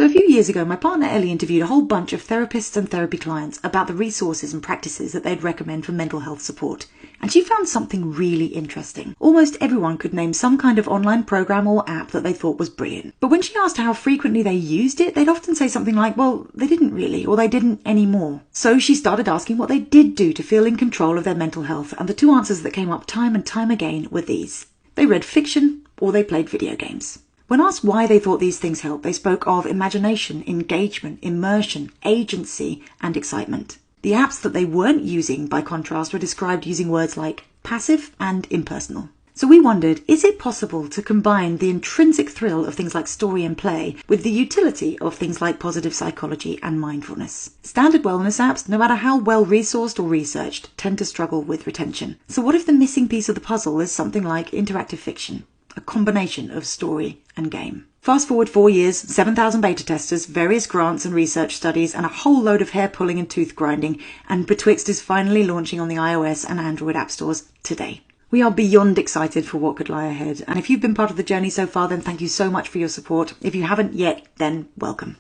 So a few years ago, my partner Ellie interviewed a whole bunch of therapists and therapy clients about the resources and practices that they'd recommend for mental health support. And she found something really interesting. Almost everyone could name some kind of online program or app that they thought was brilliant. But when she asked how frequently they used it, they'd often say something like, well, they didn't really, or they didn't anymore. So she started asking what they did do to feel in control of their mental health, and the two answers that came up time and time again were these. They read fiction, or they played video games. When asked why they thought these things helped, they spoke of imagination, engagement, immersion, agency, and excitement. The apps that they weren't using, by contrast, were described using words like passive and impersonal. So we wondered, is it possible to combine the intrinsic thrill of things like story and play with the utility of things like positive psychology and mindfulness? Standard wellness apps, no matter how well resourced or researched, tend to struggle with retention. So what if the missing piece of the puzzle is something like interactive fiction? A combination of story and game. Fast forward 4 years, 7,000 beta testers, various grants and research studies, and a whole load of hair pulling and tooth grinding, and Betwixt is finally launching on the iOS and Android app stores today. We are beyond excited for what could lie ahead, and if you've been part of the journey so far, then thank you so much for your support. If you haven't yet, then welcome.